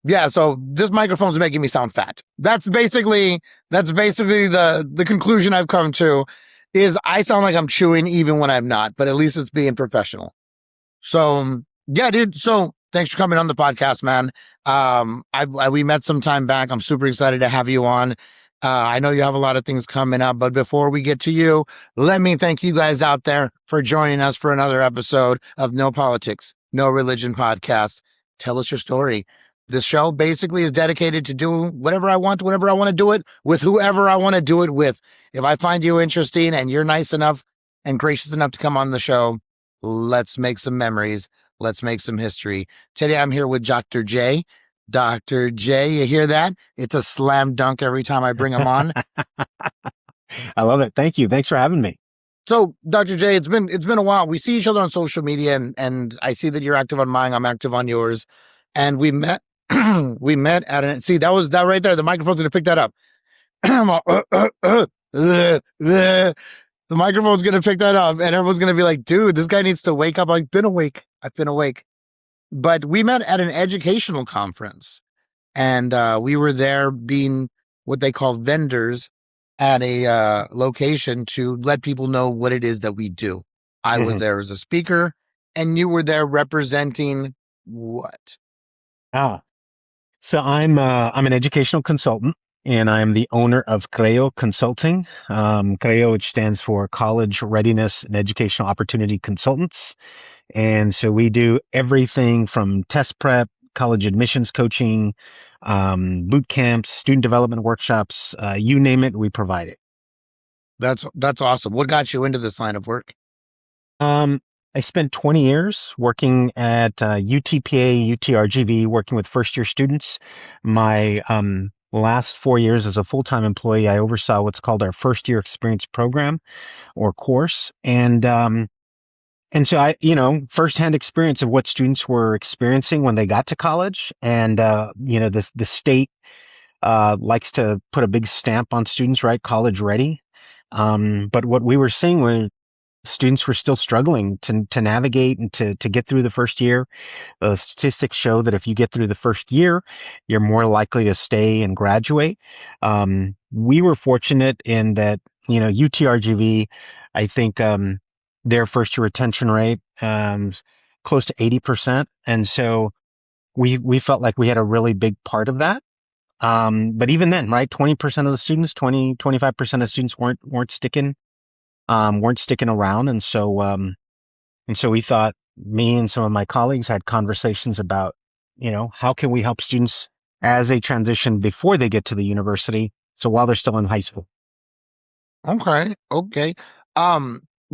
Yeah, so this microphone's making me sound fat. That's basically the conclusion I've come to is I sound like I'm chewing even when I'm not, but at least it's being professional. So yeah, dude. So thanks for coming on the podcast, man. We met some time back. I'm super excited to have you on. I know you have a lot of things coming up, but before we get to you, let me thank you guys out there for joining us for another episode of No Politics, No Religion podcast. Tell us your story. This show basically is dedicated to doing whatever I want, whenever I want to do it, with whoever I want to do it with. If I find you interesting and you're nice enough and gracious enough to come on the show, let's make some memories. Let's make some history. Today, I'm here with Dr. J. Dr. J, you hear that? It's a slam dunk every time I bring him on. I love it. Thank you. Thanks for having me. So, Dr. J, it's been a while. We see each other on social media, and I see that you're active on mine. I'm active on yours, and we met. We met at an see that was that right there. The microphone's gonna pick that up. The microphone's gonna pick that up, and everyone's gonna be like, "Dude, this guy needs to wake up." I've been awake. I've been awake. But we met at an educational conference, and we were there being what they call vendors at a location to let people know what it is that we do. I was Mhm. there as a speaker, and you were there representing what? Ah, so I'm an educational consultant, and I'm the owner of Creo Consulting. Creo, which stands for College Readiness and Educational Opportunity Consultants, and so we do everything from test prep, college admissions coaching, boot camps, student development workshops, you name it, we provide it. That's awesome. What got you into this line of work? Um, I spent 20 years working at UTPA, UTRGV, working with first year students. My last 4 years as a full time employee, I oversaw what's called our first year experience program or course. And so I, firsthand experience of what students were experiencing when they got to college. And, the state likes to put a big stamp on students, right? College ready. But what we were seeing was students were still struggling to navigate and to get through the first year. The statistics show that if you get through the first year, you're more likely to stay and graduate. We were fortunate in that, UTRGV, I think, their first year retention rate, close to 80%. And so we felt like we had a really big part of that. But even then, right, 20% of the students, 25% of students weren't sticking around. And so we thought, me and some of my colleagues had conversations about, how can we help students as they transition before they get to the university? So while they're still in high school. Okay, okay.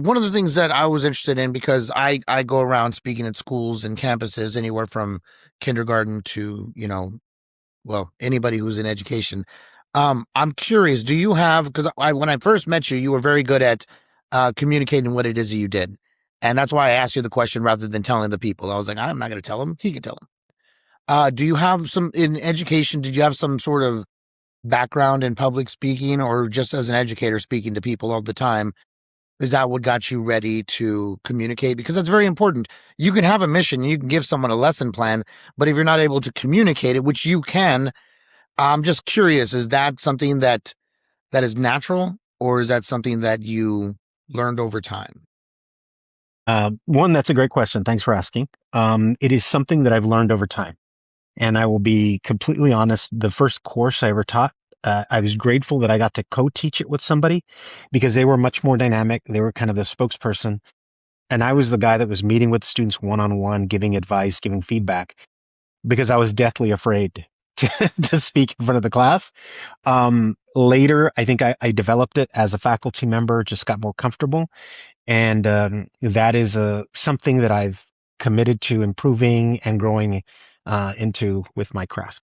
One of the things that I was interested in because I go around speaking at schools and campuses anywhere from kindergarten to well, anybody who's in education. I'm curious, do you have, because when I first met you, you were very good at communicating what it is that you did. And that's why I asked you the question rather than telling the people. I was like, I'm not going to tell him. He can tell him. Do you have some, in education, did you have some sort of background in public speaking or just as an educator speaking to people all the time? Is that what got you ready to communicate? Because that's very important. You can have a mission, you can give someone a lesson plan, but if you're not able to communicate it, which you can, I'm just curious, is that something that is natural or is that something that you learned over time? One, that's a great question. Thanks for asking. It is something that I've learned over time. And I will be completely honest. The first course I ever taught, I was grateful that I got to co-teach it with somebody because they were much more dynamic. They were kind of the spokesperson. And I was the guy that was meeting with students one-on-one, giving advice, giving feedback because I was deathly afraid to speak in front of the class. Later, I think I developed it as a faculty member, just got more comfortable. And that is something that I've committed to improving and growing into with my craft.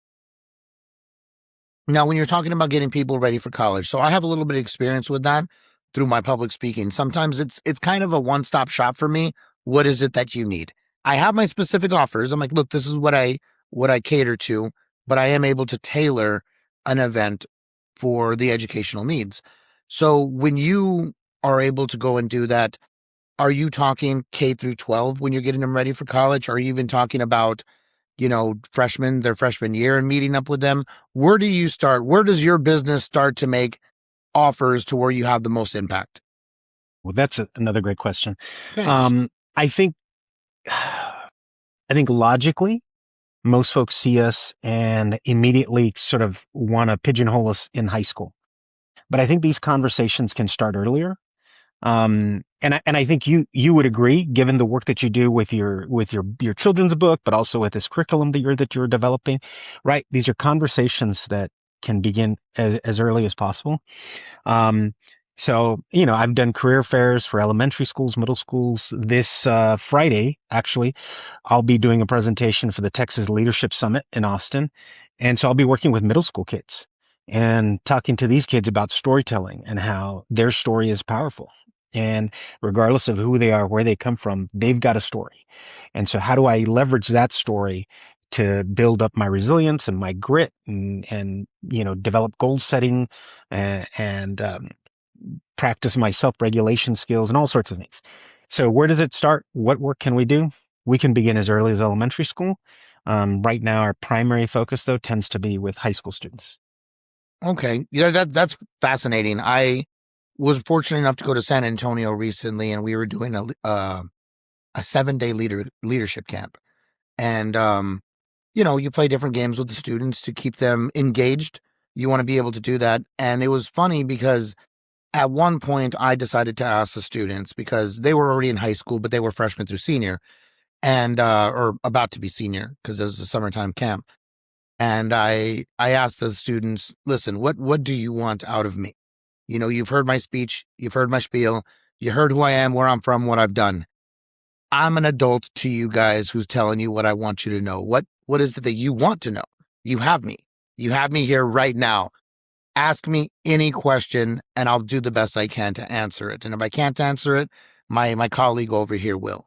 Now, when you're talking about getting people ready for college, so I have a little bit of experience with that through my public speaking. Sometimes it's kind of a one-stop shop for me. What is it that you need? I have my specific offers. I'm like, look, this is what I cater to, but I am able to tailor an event for the educational needs. So when you are able to go and do that, are you talking K through 12 when you're getting them ready for college? Are you even talking about freshmen, their freshman year and meeting up with them. Where do you start? Where does your business start to make offers to where you have the most impact? Well, that's another great question. Thanks. Um, I think, I think logically, most folks see us and immediately sort of want to pigeonhole us in high school. But I think these conversations can start earlier. And I think you would agree, given the work that you do with your children's book, but also with this curriculum that you're developing, right? These are conversations that can begin as early as possible. Um, so, I've done career fairs for elementary schools, middle schools. This Friday, actually, I'll be doing a presentation for the Texas Leadership Summit in Austin. And so I'll be working with middle school kids and talking to these kids about storytelling and how their story is powerful. And regardless of who they are, where they come from, they've got a story. And so how do I leverage that story to build up my resilience and my grit and develop goal setting and practice my self-regulation skills and all sorts of things. So where does it start? What work can we do? We can begin as early as elementary school. Right now, our primary focus, though, tends to be with high school students. Okay. Yeah, that's fascinating. I was fortunate enough to go to San Antonio recently, and we were doing a 7-day leadership camp. And you play different games with the students to keep them engaged. You want to be able to do that. And it was funny because at one point I decided to ask the students, because they were already in high school, but they were freshmen through senior, and or about to be senior because it was a summertime camp. And I asked the students, listen, what do you want out of me? You've heard my speech, you've heard my spiel, you heard who I am, where I'm from, what I've done. I'm an adult to you guys who's telling you what I want you to know. What is it that you want to know? You have me. You have me here right now. Ask me any question and I'll do the best I can to answer it. And if I can't answer it, my colleague over here will.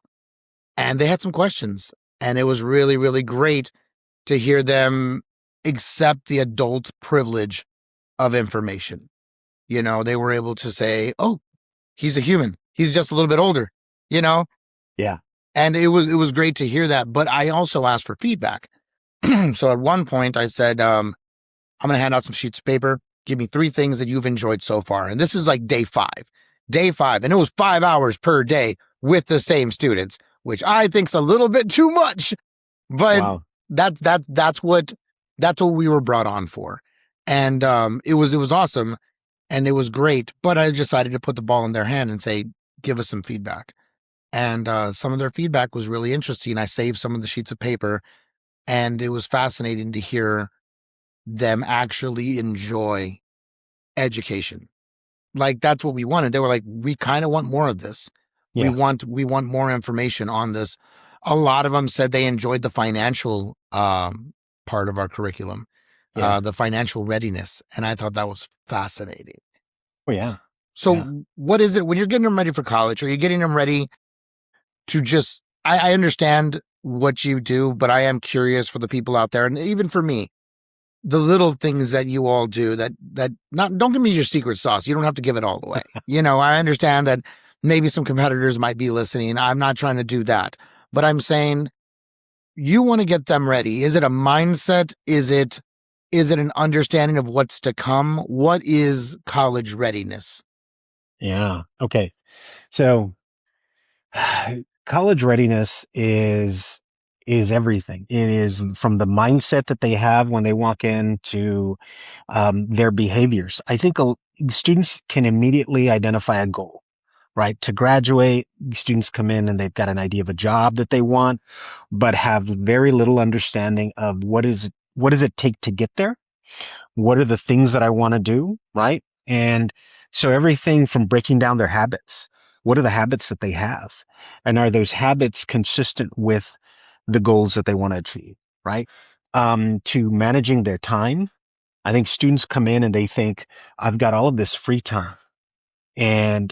And they had some questions, and it was really, really great to hear them accept the adult privilege of information. They were able to say, "Oh, he's a human. He's just a little bit older," you know? Yeah. And it was great to hear that, but I also asked for feedback. So at one point I said, I'm going to hand out some sheets of paper. Give me 3 things that you've enjoyed so far. And this is like day 5. Day 5, and it was 5 hours per day with the same students, which I think's a little bit too much, but Wow. that's what we were brought on for. And it was awesome and it was great, but I decided to put the ball in their hand and say, give us some feedback. And some of their feedback was really interesting. I saved some of the sheets of paper, and it was fascinating to hear them actually enjoy education. Like, that's what we wanted. They were like, we kind of want more of this. We Yeah. want we want more information on this. A lot of them said they enjoyed the financial part of our curriculum, Yeah. the financial readiness, and I thought that was fascinating. Oh, yeah. Yeah. So, what is it when you're getting them ready for college? Are you getting them ready to just? I understand what you do, but I am curious for the people out there, and even for me, the little things that you all do that not don't give me your secret sauce. You don't have to give it all away. I understand that maybe some competitors might be listening. I'm not trying to do that. But I'm saying you want to get them ready. Is it a mindset? Is it an understanding of what's to come? What is college readiness? Yeah. Okay. So college readiness is everything. It is from the mindset that they have when they walk in to their behaviors. I think students can immediately identify a goal, right? To graduate, students come in and they've got an idea of a job that they want, but have very little understanding of what does it take to get there? What are the things that I want to do, right? And so everything from breaking down their habits. What are the habits that they have? And are those habits consistent with the goals that they want to achieve, right? To managing their time. I think students come in and they think, I've got all of this free time and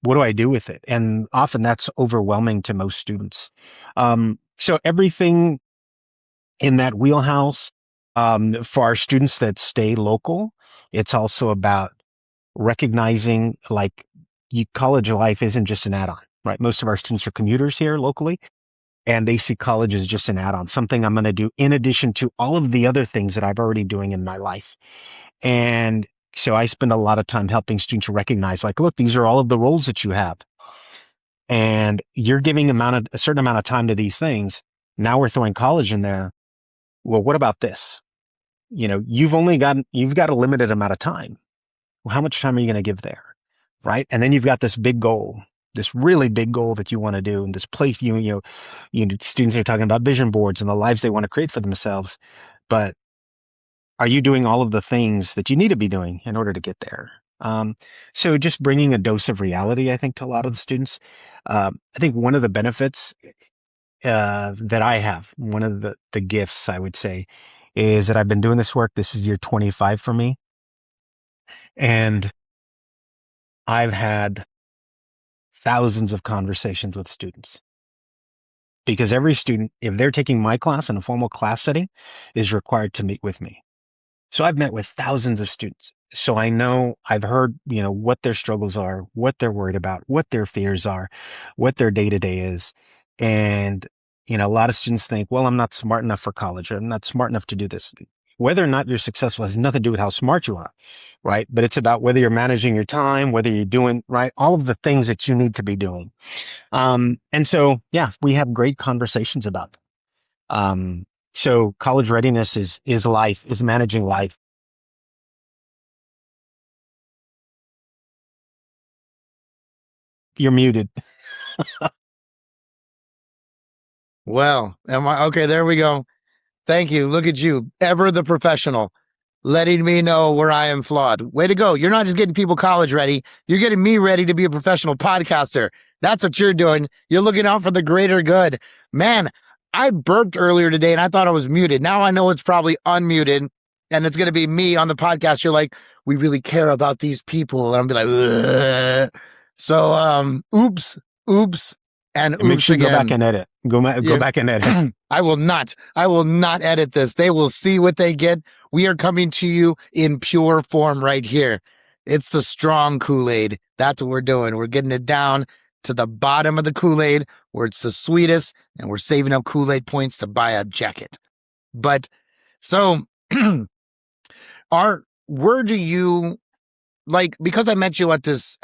what do I do with it? And often that's overwhelming to most students. So everything in that wheelhouse, for our students that stay local, it's also about recognizing college life isn't just an add-on, right? Most of our students are commuters here locally. and they see college as just an add-on, something I'm going to do in addition to all of the other things that I've already doing in my life. And so I spend a lot of time helping students recognize, like, look, these are all of the roles that you have, and you're giving a certain amount of time to these things. Now we're throwing college in there. Well, what about this? You've got a limited amount of time. Well, how much time are you going to give there? Right. And then you've got this big goal, this really big goal that you want to do, and this place, students are talking about vision boards and the lives they want to create for themselves. But are you doing all of the things that you need to be doing in order to get there? So just bringing a dose of reality, I think, to a lot of the students. I think one of the benefits that I have, one of the gifts I would say, is that I've been doing this work. This is year 25 for me. And I've had thousands of conversations with students, because every student, if they're taking my class in a formal class setting, is required to meet with me. So I've met with thousands of students. So I've heard, what their struggles are, what they're worried about, what their fears are, what their day to day is. And, a lot of students think, well, I'm not smart enough for college, or I'm not smart enough to do this. Whether or not you're successful has nothing to do with how smart you are, right? But it's about whether you're managing your time, whether you're doing, right, all of the things that you need to be doing. And so, yeah, we have great conversations about it. So college readiness is life, is managing life. You're muted. Well, am I okay? There we go. Thank you. Look at you, ever the professional, letting me know where I am flawed. Way to go. You're not just getting people college ready, you're getting me ready to be a professional podcaster. That's what you're doing. You're looking out for the greater good. Man, I burped earlier today and I thought I was muted. Now I know it's probably unmuted and it's going to be me on the podcast. You're like, we really care about these people. And I'm be like, ugh. So, oops, oops, and And make oops sure you go back again. and edit. Go Yeah. back and edit. I will not. I will not edit this. They will see what they get. We are coming to you in pure form right here. It's the strong Kool-Aid. That's what we're doing. We're getting it down to the bottom of the Kool-Aid where it's the sweetest, and we're saving up Kool-Aid points to buy a jacket. But so where do you like, because I met you at this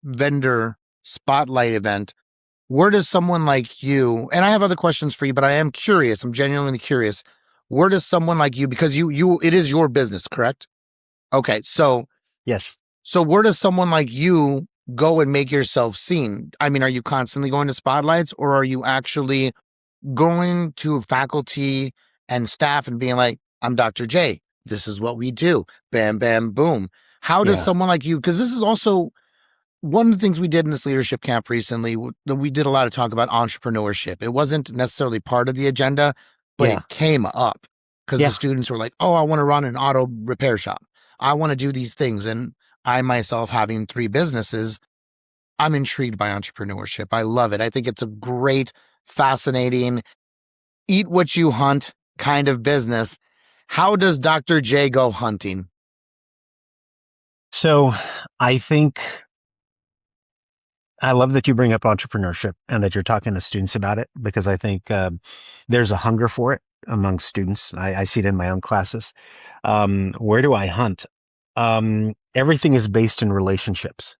vendor spotlight event, where does someone like you, and I have other questions for you, but I am curious, I'm genuinely curious, where does someone like you, because it is your business, correct? Okay, Yes. so where does someone like you go and make yourself seen? I mean, are you constantly going to spotlights, or are you actually going to faculty and staff and being like, I'm Dr. J, this is what we do, bam, bam, boom. How does Yeah. someone like you, because this is also one of the things we did in this leadership camp recently, we did a lot of talk about entrepreneurship. It wasn't necessarily part of the agenda, but Yeah. it came up because the Yeah. students were like, oh, I want to run an auto repair shop. I want to do these things. And I myself, having 3 businesses, I'm intrigued by entrepreneurship. I love it. I think it's a great, fascinating, eat what you hunt kind of business. How does Dr. J go hunting? So I think I love that you bring up entrepreneurship and that you're talking to students about it, because I think there's a hunger for it among students. I see it in my own classes. Where do I hunt? Everything is based in relationships.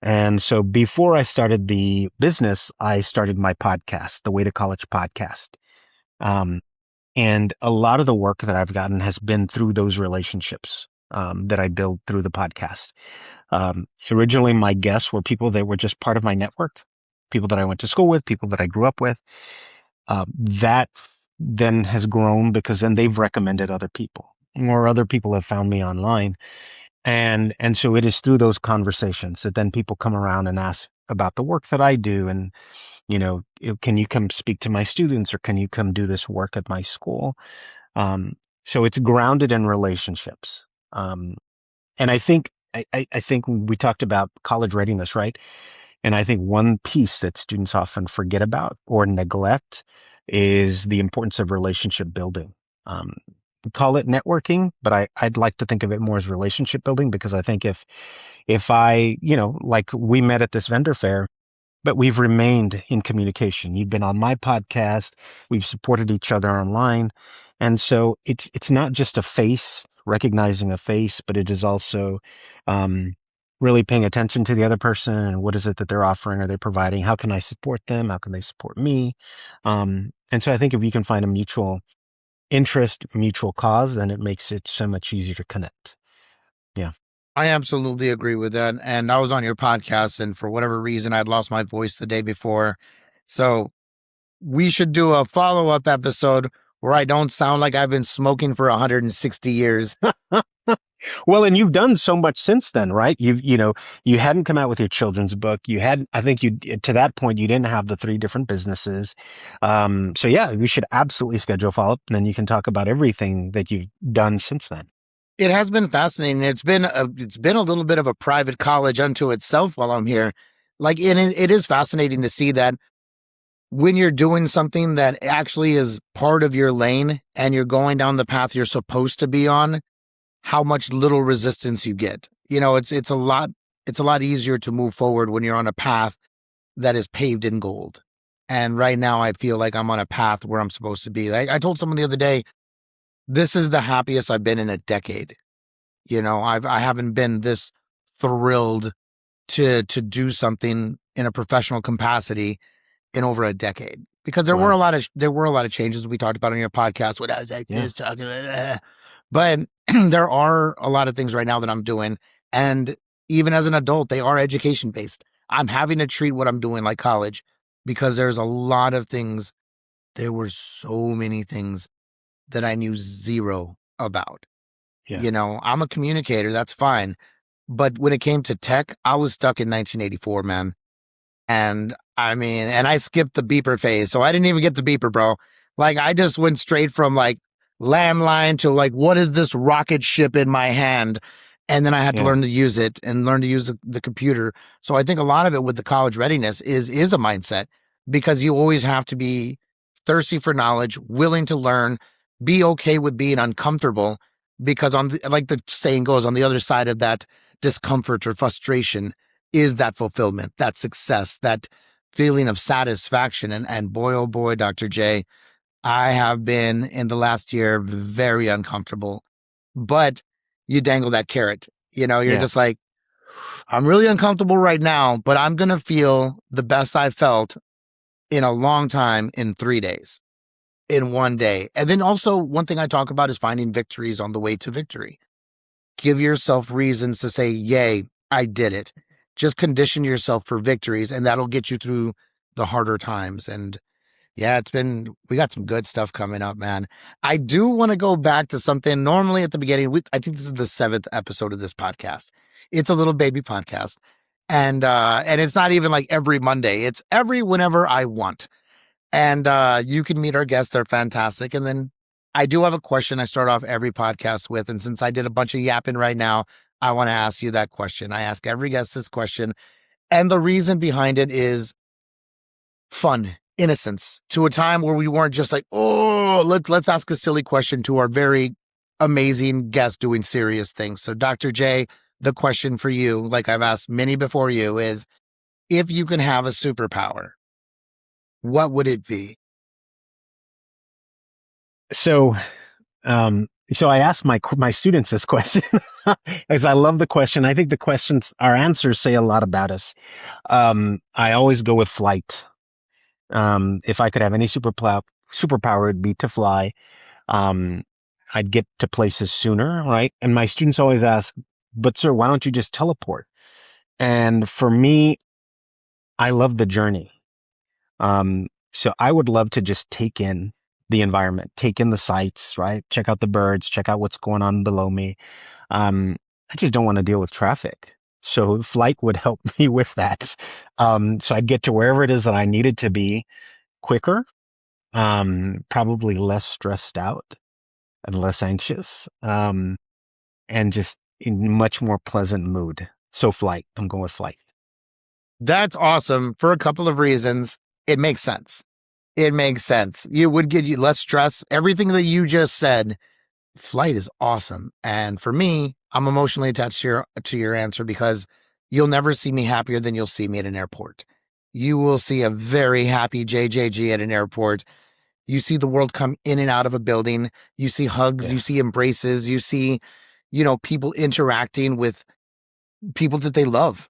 And so before I started the business, I started my podcast, the Way to College podcast. Um, and a lot of the work that I've gotten has been through those relationships that I build through the podcast. Originally, my guests were people that were just part of my network, people that I went to school with, people that I grew up with. That then has grown because then they've recommended other people, or other people have found me online. And so it is through those conversations that then people come around and ask about the work that I do. And, can you come speak to my students, or can you come do this work at my school? Um, so it's grounded in relationships. And I think we talked about college readiness, right? And I think one piece that students often forget about or neglect is the importance of relationship building. We call it networking, but I'd like to think of it more as relationship building, because I think if I, like we met at this vendor fair, but we've remained in communication. You've been on my podcast. We've supported each other online. And so it's not just a face, recognizing a face, but it is also, um, really paying attention to the other person and what is it that they're offering, are they providing? How can I support them? How can they support me? And so I think if you can find a mutual interest, mutual cause, then it makes it so much easier to connect. Yeah. I absolutely agree with that. And I was on your podcast, and for whatever reason, I'd lost my voice the day before. So we should do a follow up episode where I don't sound like I've been smoking for 160 years. Well, and you've done so much since then, right? You hadn't come out with your children's book. You had, I think to that point, you didn't have the three different businesses. So yeah, we should absolutely schedule a follow up and then you can talk about everything that you've done since then. It has been fascinating. It's been a little bit of a private college unto itself while I'm here. Like, and it is fascinating to see that when you're doing something that actually is part of your lane and you're going down the path you're supposed to be on, how much little resistance you get. You know, it's a lot easier to move forward when you're on a path that is paved in gold. And right now I feel like I'm on a path where I'm supposed to be. I told someone the other day, this is the happiest I've been in a decade. You know, I haven't been this thrilled to do something in a professional capacity in over a decade, because Wow. there were a lot of changes we talked about on your podcast when I was like Yeah. this talking about, but there are a lot of things right now that I'm doing, and even as an adult, they are education based. I'm having to treat what I'm doing like college, because there's a lot of things. There were so many things that I knew zero about. Yeah. You know, I'm a communicator, that's fine. But when it came to tech, I was stuck in 1984, man. And I mean, and I skipped the beeper phase. So I didn't even get the beeper, bro. Like, I just went straight from like landline to like, what is this rocket ship in my hand? And then I had to Yeah. learn to use it and learn to use the computer. So I think a lot of it with the college readiness is a mindset, because you always have to be thirsty for knowledge, willing to learn, be okay with being uncomfortable, because like the saying goes, on the other side of that discomfort or frustration is that fulfillment, that success, that feeling of satisfaction. And boy, oh boy, Dr. J, I have been in the last year very uncomfortable, but you dangle that carrot. You know, you're Yeah. just like, I'm really uncomfortable right now, but I'm going to feel the best I felt in a long time in 3 days, in one day. And then also, one thing I talk about is finding victories on the way to victory. Give yourself reasons to say, yay, I did it. Just condition yourself for victories, and that'll get you through the harder times. And yeah, we got some good stuff coming up, man. I do want to go back to something. Normally at the beginning, I think this is the seventh episode of this podcast. It's a little baby podcast. And it's not even like every Monday. It's every whenever I want. And you can meet our guests. They're fantastic. And then I do have a question I start off every podcast with. And since I did a bunch of yapping right now, I want to ask you that question. I ask every guest this question. And the reason behind it is fun, innocence, to a time where we weren't just like, oh, let's ask a silly question to our very amazing guest doing serious things. So, Dr. J, the question for you, like I've asked many before you, is if you can have a superpower, what would it be? So, so I ask my students this question because I love the question. I think the questions, our answers say a lot about us. I always go with flight. If I could have any superpower, it'd be to fly. Um, I'd get to places sooner, right? And my students always ask, but sir, why don't you just teleport? And for me, I love the journey. So I would love to just take in the environment, take in the sights, right? Check out the birds, check out what's going on below me. I just don't want to deal with traffic. So flight would help me with that. So I'd get to wherever it is that I needed to be quicker, probably less stressed out and less anxious, and just in much more pleasant mood. So flight, I'm going with flight. That's awesome for a couple of reasons. It makes sense. It makes sense. You would give you less stress. Everything that you just said, flight is awesome. And for me, I'm emotionally attached to your answer, because you'll never see me happier than you'll see me at an airport. you will see a very happy JJG at an airport. You see the world come in and out of a building. You see hugs, Yeah. you see embraces, you see, people interacting with people that they love,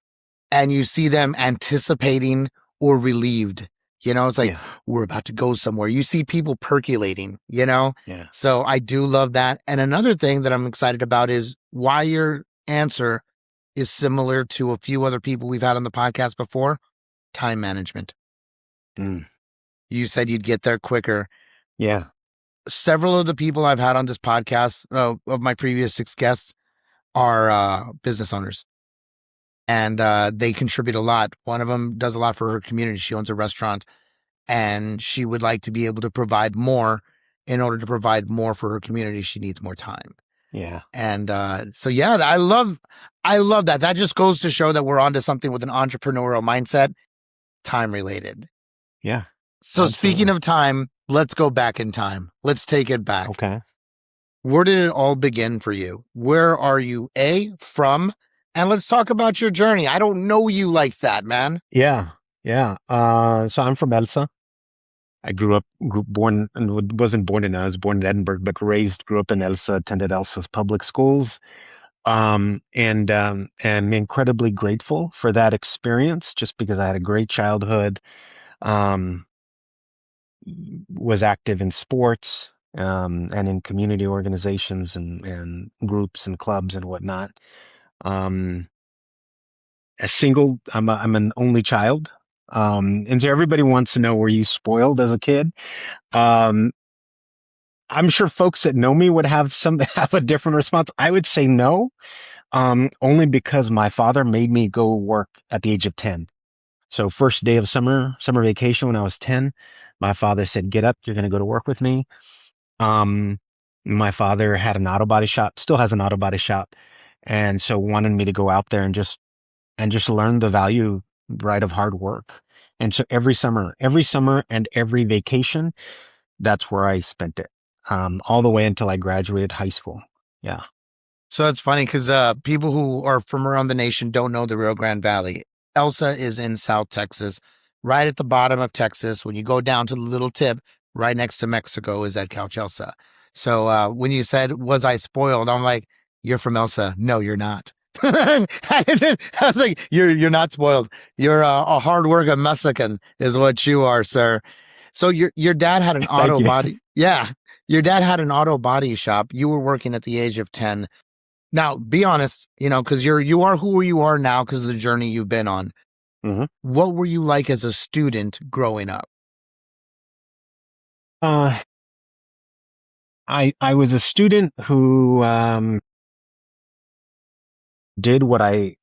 and you see them anticipating or relieved. It's like, Yeah. we're about to go somewhere. You see people percolating. Yeah. So I do love that. And another thing that I'm excited about is why your answer is similar to a few other people we've had on the podcast before: time management. Mm. You said you'd get there quicker. Yeah. Several of the people I've had on this podcast, of my previous 6 guests, are business owners, and they contribute a lot. One of them does a lot for her community. She owns a restaurant, and she would like to be able to provide more. In order to provide more for her community, she needs more time. Yeah. And so, yeah, I love that. That just goes to show that we're onto something with an entrepreneurial mindset, time related. Yeah. So, speaking Absolutely. of time, let's go back in time. Let's take it back. Okay. Where did it all begin for you? Where are you from? And let's talk about your journey. I don't know you like that, man. Yeah. Yeah. So I'm from Elsa. I born and wasn't born in, I was born in Edinburgh, but grew up in Elsa, attended Elsa's public schools. And incredibly grateful for that experience just because I had a great childhood. Um, was active in sports, and in community organizations and groups and clubs and whatnot. Um, I'm an only child. And so everybody wants to know, were you spoiled as a kid? Um, I'm sure folks that know me would have a different response. I would say no, only because my father made me go work at the age of 10. So first day of summer vacation when I was 10, my father said, "Get up, you're going to go to work with me." Um, my father had an auto body shop, still has an auto body shop, and so wanted me to go out there and just learn the value, right, of hard work. And so every summer and every vacation, that's where I spent it, all the way until I graduated high school. Yeah. So that's funny because people who are from around the nation don't know the Rio Grande Valley. Elsa is in South Texas, right at the bottom of Texas. When you go down to the little tip, right next to Mexico is at Couch Elsa. So when you said, "Was I spoiled?" I'm like, "You're from Elsa. No, you're not." I was like, "You're not spoiled. You're a hard working Mexican, is what you are, sir." So your dad had an Thank auto you. body. Yeah, your dad had an auto body shop. You were working at the age of 10. Now, be honest, because you are who you are now because of the journey you've been on. hmm What were you like as a student growing up? Uh, I was a student who did what I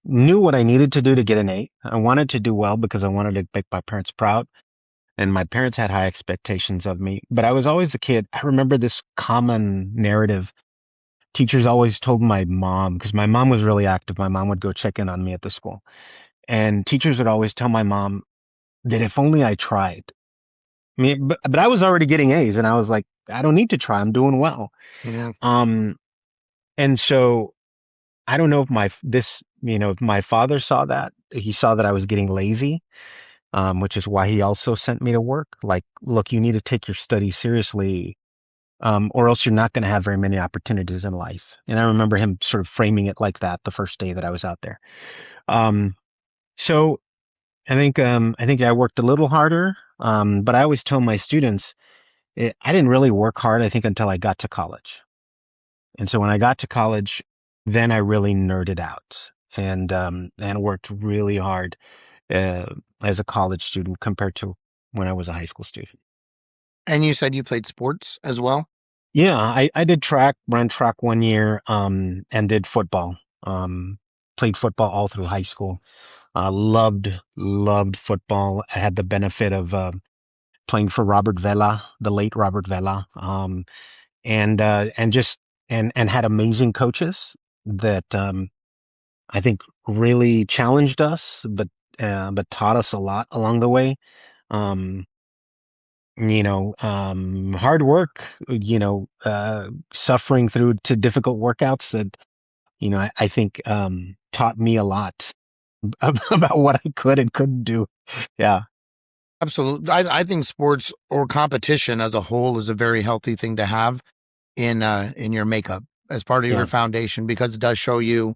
knew what I needed to do to get an A. I wanted to do well because I wanted to make my parents proud, and my parents had high expectations of me. But I was always the kid. I remember this common narrative. Teachers always told my mom, because my mom was really active. My mom would go check in on me at the school, and teachers would always tell my mom that if only I tried. I mean, but I was already getting A's, and I was like, I don't need to try. I'm doing well. Yeah. Um, and so I don't know if if my father saw that. He saw that I was getting lazy, which is why he also sent me to work. Like, look, you need to take your studies seriously, or else you're not going to have very many opportunities in life. And I remember him sort of framing it like that the first day that I was out there. Um, so I think I worked a little harder, but I always tell my students, I didn't really work hard. I think until I got to college. And so when I got to college, then I really nerded out and worked really hard uh, as a college student compared to when I was a high school student. And you said you played sports as well? Yeah, I did ran track 1 year, and did football. Played football all through high school. Loved football. I had the benefit of playing for Robert Vela, the late Robert Vela, and had amazing coaches that I think really challenged us, but taught us a lot along the way. Um, hard work, suffering through to difficult workouts that, I think, taught me a lot. about what I could and couldn't do. Yeah, Absolutely. I think sports or competition as a whole is a very healthy thing to have in your makeup as part of your yeah, foundation because it does show you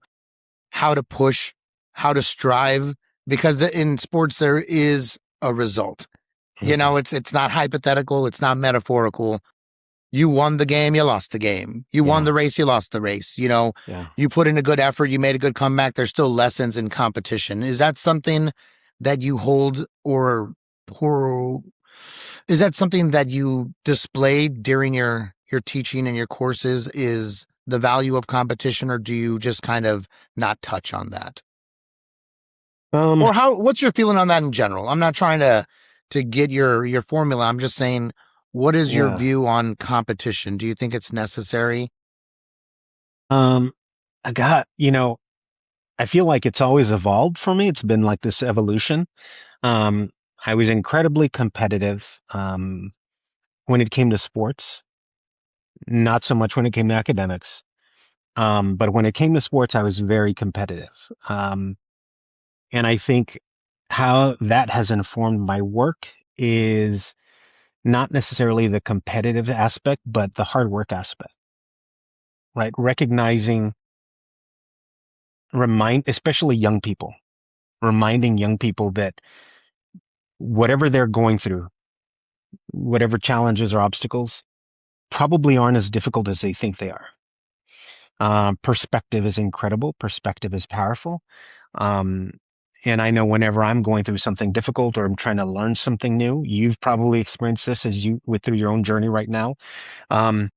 how to push, how to strive. Because in sports there is a result. You hmm, know, it's not hypothetical, it's not metaphorical. You won the game, you lost the game. You won yeah, the race, you lost the race. You know, yeah. you put in a good effort, you made a good comeback. There's still lessons in competition. Is that something that you hold or is that something that you display during your teaching and your courses is the value of competition or do you just kind of not touch on that? Um, Or how what's your feeling on that in general? I'm not trying to get your formula. I'm just saying what is your yeah. view on competition? Do you think it's necessary? Um, I got, I feel like it's always evolved for me. It's been like this evolution. Um, I was incredibly competitive, when it came to sports, not so much when it came to academics. But when it came to sports, I was very competitive. Um, and I think how that has informed my work is not necessarily the competitive aspect, but the hard work aspect, right? Recognizing, especially young people, reminding young people that whatever they're going through, whatever challenges or obstacles, probably aren't as difficult as they think they are. Perspective is incredible. Perspective is powerful. Um, and I know whenever I'm going through something difficult or I'm trying to learn something new, you've probably experienced this as you with through your own journey right now. Um,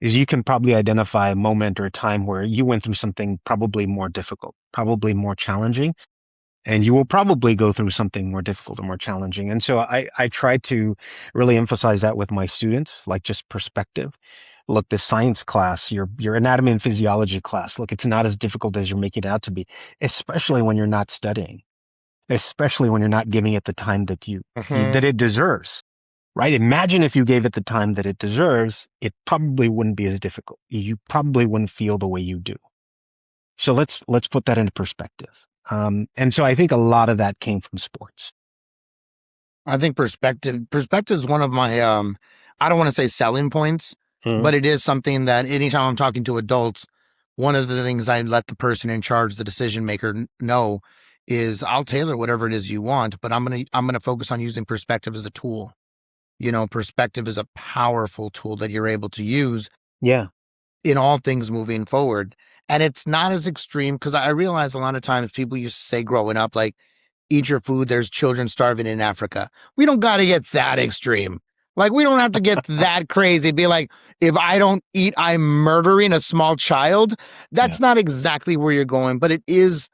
is you can probably identify a moment or a time where you went through something probably more difficult, probably more challenging, and you will probably go through something more difficult or more challenging. And so I try to really emphasize that with my students, like just perspective. Look, this science class, your anatomy and physiology class, look, it's not as difficult as you're making it out to be, especially when you're not studying, especially when you're not giving it the time that that Mhm. it deserves. Right? Imagine if you gave it the time that it deserves, it probably wouldn't be as difficult. You probably wouldn't feel the way you do. So let's put that into perspective. And so I think a lot of that came from sports. I think perspective is one of my I don't want to say selling points, Hmm. but it is something that anytime I'm talking to adults, one of the things I let the person in charge, the decision maker know is I'll tailor whatever it is you want, but I'm going to focus on using perspective as a tool. You know, perspective is a powerful tool that you're able to use Yeah, in all things moving forward. And it's not as extreme because I realize a lot of times people used to say growing up, like, eat your food, there's children starving in Africa. We don't got to get that extreme. Like, we don't have to get that crazy. Be like, if I don't eat, I'm murdering a small child. yeah, That's not exactly where you're going, but it is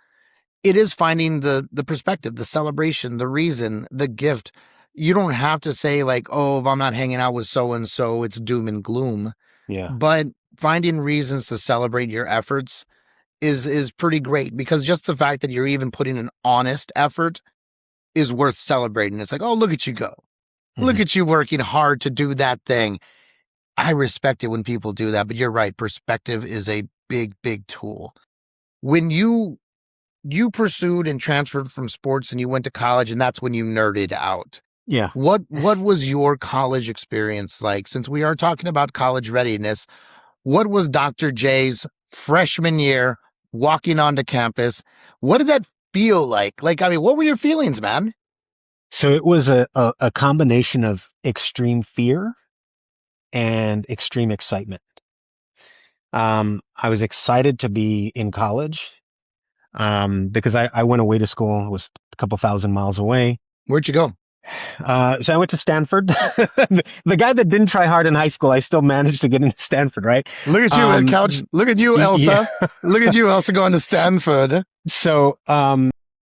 finding the perspective, the celebration, the reason, the gift. You don't have to say like, oh, if I'm not hanging out with so and so, it's doom and gloom. yeah, But finding reasons to celebrate your efforts is pretty great because just the fact that you're even putting an honest effort is worth celebrating. It's like, oh, look at you go. Look hmm, at you working hard to do that thing. I respect it when people do that, but you're right. Perspective is a big, big tool. When you pursued and transferred from sports and you went to college and that's when you nerded out. yeah. What was your college experience like? Since we are talking about college readiness, what was Dr. J's freshman year walking onto campus? What did that feel like? Like, I mean, what were your feelings, man? So it was a combination of extreme fear and extreme excitement. I was excited to be in college, because I went away to school. It was a couple thousand miles away. Where'd you go? So I went to Stanford. The guy that didn't try hard in high school, I still managed to get into Stanford, right? Look at you, Ed Um, Couch. Look at you, yeah. Elsa. Look at you, Elsa, going to Stanford. So,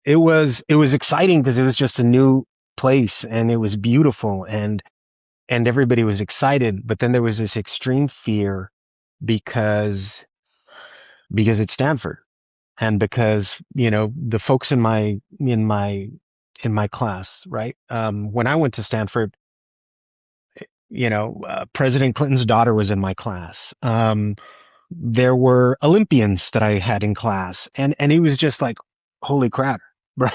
it was exciting because it was just a new place and it was beautiful and everybody was excited. But then there was this extreme fear because, it's Stanford and because, the folks in my class, right? When I went to Stanford, President Clinton's daughter was in my class. There were Olympians that I had in class, and it was just like, holy crap, right?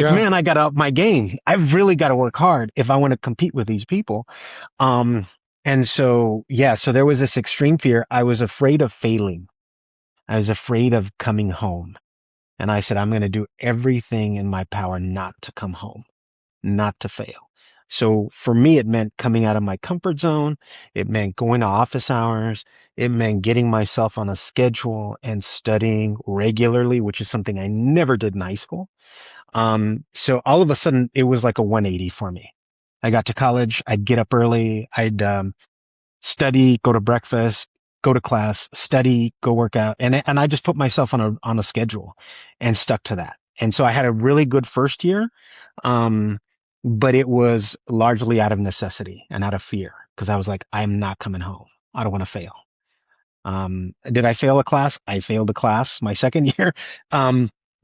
Yeah. man, I got to up my game. I've really got to work hard if I want to compete with these people. Um, and so, yeah, so there was this extreme fear. I was afraid of failing. I was afraid of coming home. And I said, I'm going to do everything in my power not to come home, not to fail. So for me, it meant coming out of my comfort zone. It meant going to office hours. It meant getting myself on a schedule and studying regularly, which is something I never did in high school. So all of a sudden it was like a 180 for me. I got to college. I'd get up early. I'd, study, go to breakfast, go to class, study, go work out. And I just put myself on a schedule and stuck to that. And so I had a really good first year. Um, but it was largely out of necessity and out of fear because I was like, I'm not coming home. I don't want to fail. Did I fail a class? I failed a class my second year.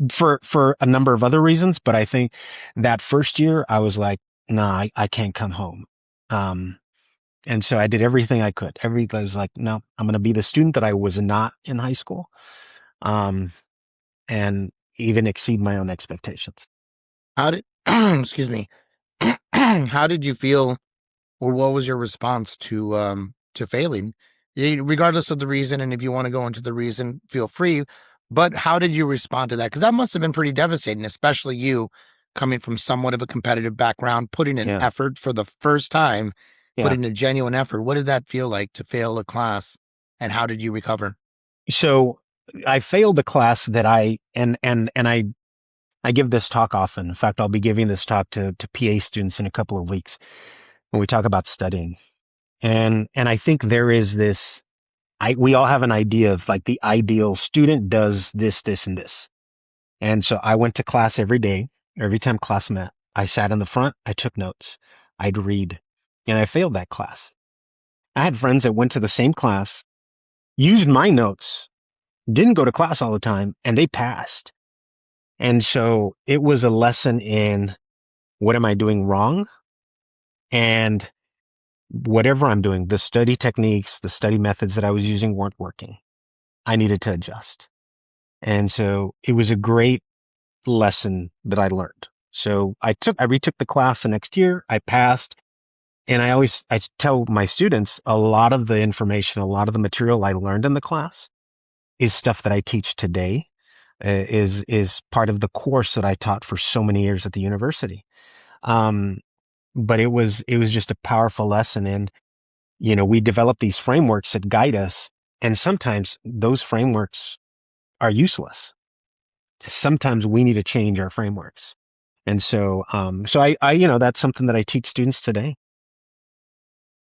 For a number of other reasons, but I think that first year I was like, no, I can't come home. Um, and so I did everything I could. I was like, no, I'm going to be the student that I was not in high school. Um, and even exceed my own expectations. How did excuse me. How did you feel, or what was your response to failing? Regardless of the reason, and if you want to go into the reason, feel free. But how did you respond to that? Because that must have been pretty devastating, especially you coming from somewhat of a competitive background, putting an Yeah. effort for the first time, Yeah. putting a genuine effort. What did that feel like to fail a class, and how did you recover? So I failed a class that I give this talk often. In fact, I'll be giving this talk to PA students in a couple of weeks when we talk about studying. And I think there is this, we all have an idea of like the ideal student does this, this, and this. And so I went to class every day. Every time class met, I sat in the front. I took notes. I'd read, and I failed that class. I had friends that went to the same class, used my notes, didn't go to class all the time, and they passed. And so it was a lesson in what am I doing wrong? And whatever I'm doing, the study techniques, the study methods that I was using weren't working. I needed to adjust. And so it was a great lesson that I learned. So I retook the class the next year. I passed. And I tell my students a lot of the information, a lot of the material I learned in the class is stuff that I teach today, is part of the course that I taught for so many years at the university. Um, but it was just a powerful lesson. And, we develop these frameworks that guide us. And sometimes those frameworks are useless. Sometimes we need to change our frameworks. And so that's something that I teach students today.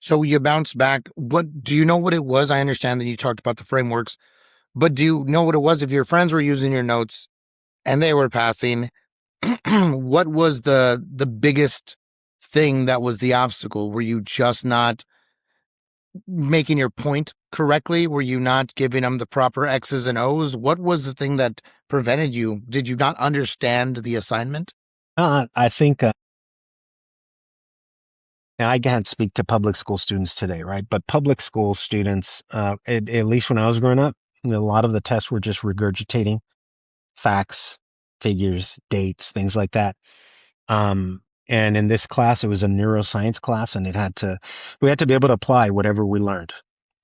So you bounced back. What do you know what it was? I understand that you talked about the frameworks, but do you know what it was if your friends were using your notes and they were passing? What was the biggest thing that was the obstacle? Were you just not making your point correctly? Were you not giving them the proper X's and O's? What was the thing that prevented you? Did you not understand the assignment? I think I can't speak to public school students today, right? But public school students, at least when I was growing up, a lot of the tests were just regurgitating facts, figures, dates, things like that. And in this class, it was a neuroscience class, and we had to be able to apply whatever we learned.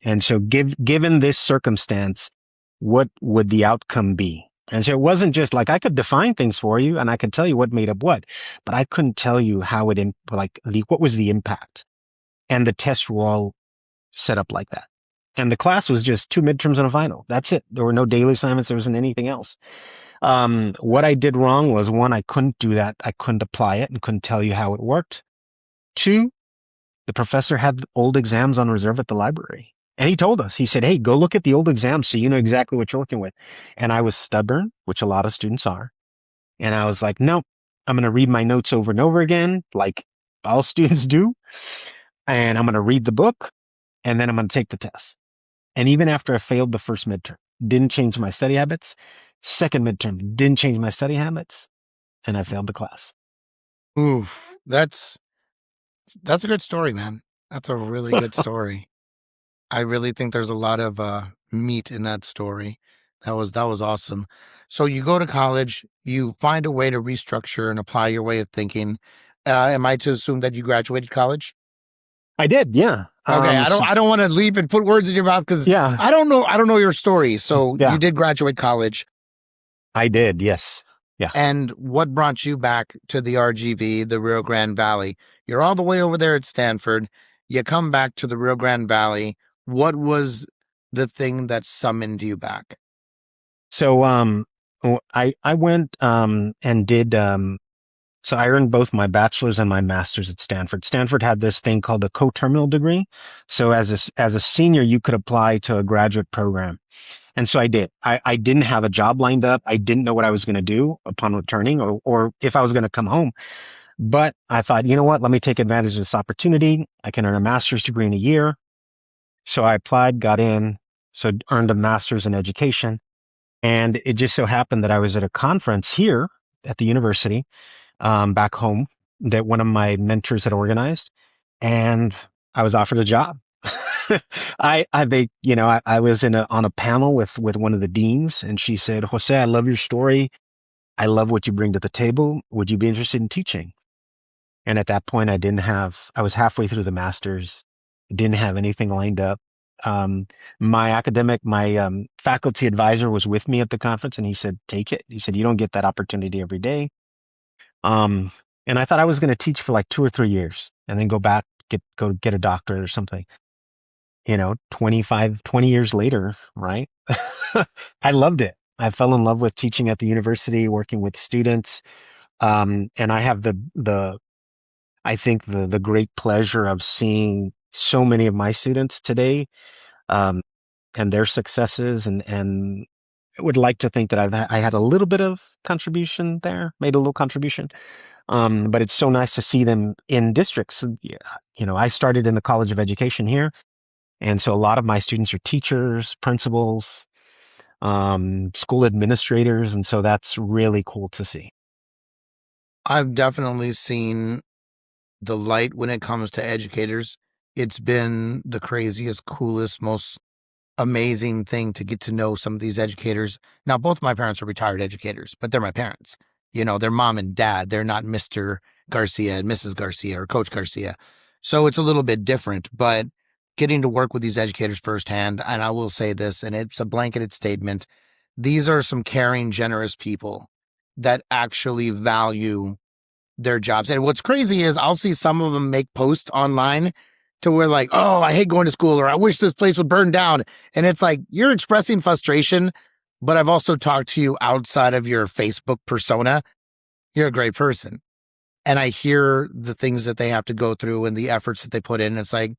And so, given this circumstance, what would the outcome be? And so it wasn't just like I could define things for you and I could tell you what made up what, but I couldn't tell you how what was the impact. And the tests were all set up like that. And the class was just two midterms and a final. That's it. There were no daily assignments. There wasn't anything else. What I did wrong was one, I couldn't do that. I couldn't apply it and couldn't tell you how it worked. Two, the professor had old exams on reserve at the library. And he told us, he said, hey, go look at the old exams so you know exactly what you're working with. And I was stubborn, which a lot of students are. And I was like, no, I'm going to read my notes over and over again, like all students do. And I'm going to read the book and then I'm going to take the test. And even after I failed the first midterm, didn't change my study habits. Second midterm, didn't change my study habits. And I failed the class. Oof, that's a good story, man. That's a really good story. I really think there's a lot of meat in that story. That was awesome. So you go to college, you find a way to restructure and apply your way of thinking. Am I to assume that you graduated college? I did, yeah. Okay, I don't want to leap and put words in your mouth because Yeah, I don't know your story. So you yeah, did graduate college, I did. Yes, yeah. and what brought you back to the RGV, the Rio Grande Valley? You're all the way over there at Stanford. You come back to the Rio Grande Valley. What was the thing that summoned you back? So, I went and did so I earned both my bachelor's and my master's at Stanford. Stanford had this thing called a coterminal degree. So as a senior, you could apply to a graduate program. And so I did. I didn't have a job lined up. I didn't know what I was going to do upon returning or if I was going to come home. But I thought, you know what? Let me take advantage of this opportunity. I can earn a master's degree in a year. So I applied, got in, so earned a master's in education. And it just so happened that I was at a conference here at the university, back home, that one of my mentors had organized, and I was offered a job. I was on a panel with one of the deans, and she said, "Jose, I love your story. I love what you bring to the table. Would you be interested in teaching?" And at that point, I was halfway through the master's, didn't have anything lined up. Um, my faculty advisor was with me at the conference, and he said, "Take it." He said, "You don't get that opportunity every day." Um, and I thought I was going to teach for like 2 or 3 years and then go back, go get a doctorate or something. 20 years later, right? I loved it. I fell in love with teaching at the university, working with students. And I have I think the great pleasure of seeing so many of my students today, um, and their successes and I would like to think that I had a little bit of contribution there, made a little contribution. But it's so nice to see them in districts. Yeah, I started in the College of Education here, and so a lot of my students are teachers, principals, school administrators, and so that's really cool to see. I've definitely seen the light when it comes to educators. It's been the craziest, coolest, most amazing thing to get to know some of these educators. Now, both my parents are retired educators, but they're my parents. They're mom and dad. They're not Mr. Garcia and Mrs. Garcia or Coach Garcia. So it's a little bit different, but getting to work with these educators firsthand, and I will say this, and it's a blanketed statement. These are some caring, generous people that actually value their jobs. And what's crazy is I'll see some of them make posts online to where like, oh, I hate going to school or I wish this place would burn down. And it's like you're expressing frustration, but I've also talked to you outside of your Facebook persona. You're a great person. And I hear the things that they have to go through and the efforts that they put in. It's like,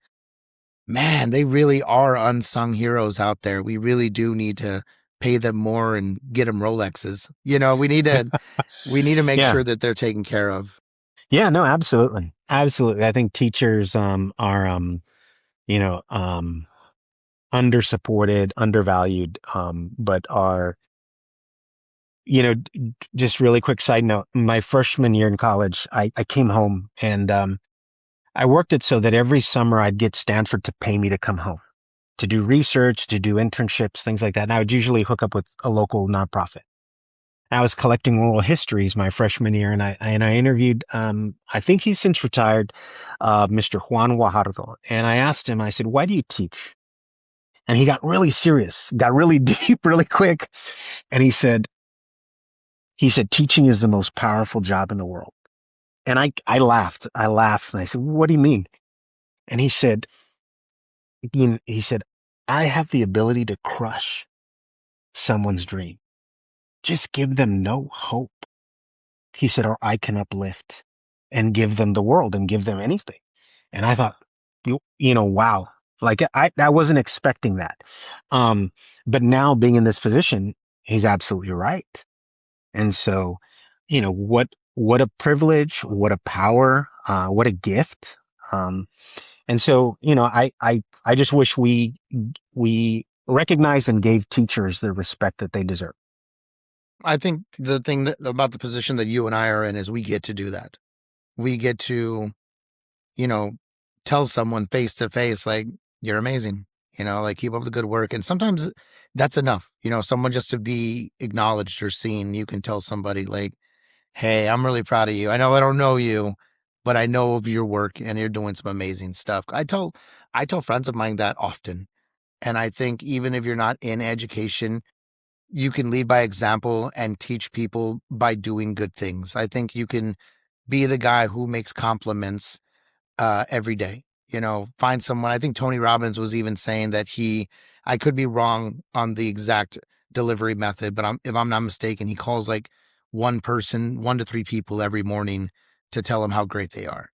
man, they really are unsung heroes out there. We really do need to pay them more and get them Rolexes. We need to make Yeah. sure that they're taken care of. Yeah, no, absolutely. Absolutely. I think teachers are you know, undersupported, undervalued, but are, just really quick side note. My freshman year in college, I came home and I worked it so that every summer I'd get Stanford to pay me to come home to do research, to do internships, things like that. And I would usually hook up with a local nonprofit. I was collecting oral histories my freshman year, and I interviewed. I think he's since retired, Mr. Juan Guajardo, and I asked him. I said, "Why do you teach?" And he got really serious, got really deep, really quick, and he said, "Teaching is the most powerful job in the world." And I laughed. I laughed, and I said, "What do you mean?" And he said, "I have the ability to crush someone's dream. Just give them no hope." He said, "Or I can uplift and give them the world and give them anything." And I thought, wow. Like I wasn't expecting that. Um, but now being in this position, he's absolutely right. And so, what a privilege, what a power, what a gift. And so, I just wish we recognized and gave teachers the respect that they deserve. I think the thing about the position that you and I are in is we get to do that. We get to, you know, tell someone face to face, like, you're amazing. like keep up the good work. And sometimes that's enough, someone just to be acknowledged or seen. You can tell somebody like, hey, I'm really proud of you. I know I don't know you, but I know of your work and you're doing some amazing stuff. I tell friends of mine that often. And I think even if you're not in education, you can lead by example and teach people by doing good things. I think you can be the guy who makes compliments every day. Find someone. I think Tony Robbins was even saying that I could be wrong on the exact delivery method, but if I'm not mistaken, he calls like one person, 1 to 3 people every morning to tell them how great they are.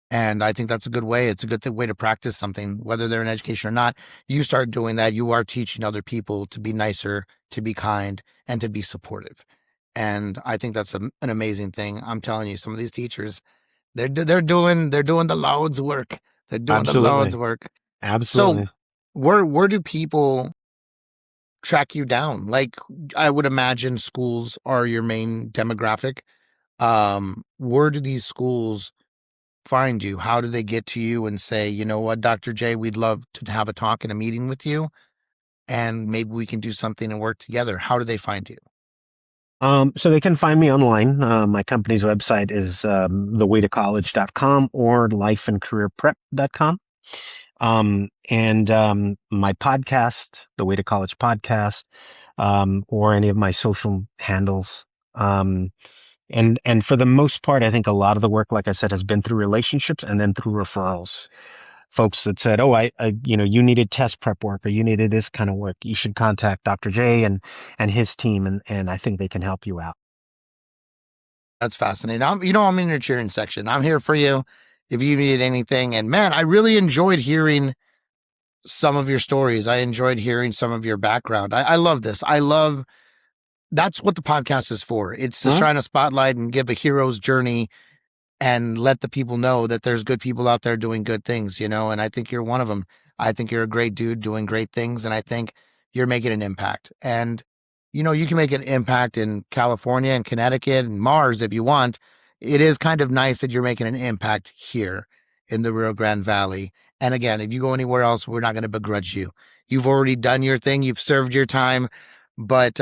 And I think that's a good way. It's a good way to practice something, whether they're in education or not. You start doing that, you are teaching other people to be nicer, to be kind, and to be supportive. And I think that's an amazing thing. I'm telling you, some of these teachers, they're doing the Lord's work. They're doing the Lord's Absolutely. work. So Absolutely. where do people track you down? Like I would imagine schools are your main demographic. Where do these schools find you? How do they get to you and say, you know what, Dr. J, we'd love to have a talk and a meeting with you, and maybe we can do something and work together? How do they find you? So they can find me online. My company's website is thewaytocollege.com or lifeandcareerprep.com. And my podcast, The Way to College podcast, or any of my social handles. Um, and for the most part, I think a lot of the work, like I said, has been through relationships and then through referrals. Folks that said, "Oh, you needed test prep work or you needed this kind of work. You should contact Dr. J and his team, and I think they can help you out." That's fascinating. I'm in your cheering section. I'm here for you if you need anything. And man, I really enjoyed hearing some of your stories. I enjoyed hearing some of your background. I love this. That's what the podcast is for. It's to Huh? shine a spotlight and give a hero's journey and let the people know that there's good people out there doing good things. And I think you're one of them. I think you're a great dude doing great things. And I think you're making an impact. And, you can make an impact in California and Connecticut and Mars if you want. It is kind of nice that you're making an impact here in the Rio Grande Valley. And again, if you go anywhere else, we're not going to begrudge you. You've already done your thing, you've served your time. But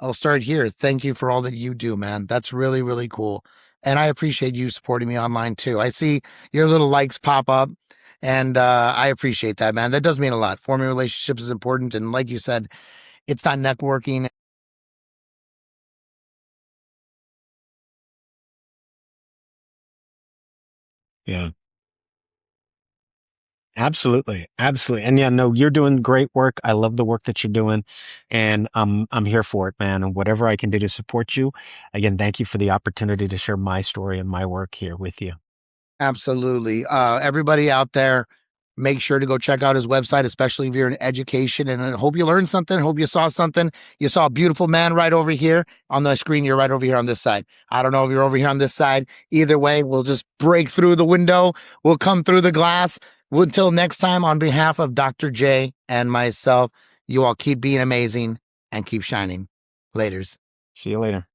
I'll start here. Thank you for all that you do, man. That's really, really cool. And I appreciate you supporting me online too. I see your little likes pop up, and I appreciate that, man. That does mean a lot. Forming relationships is important. And like you said, it's not networking. Yeah. Absolutely. Absolutely. And yeah, no, you're doing great work. I love the work that you're doing, and I'm here for it, man. And whatever I can do to support you, again, thank you for the opportunity to share my story and my work here with you. Absolutely. Everybody out there, make sure to go check out his website, especially if you're in education. And I hope you learned something. Hope you saw something. You saw a beautiful man right over here on the screen. You're right over here on this side. I don't know if you're over here on this side. Either way, we'll just break through the window. We'll come through the glass. Until next time, on behalf of Dr. J and myself, you all keep being amazing and keep shining. Laters. See you later.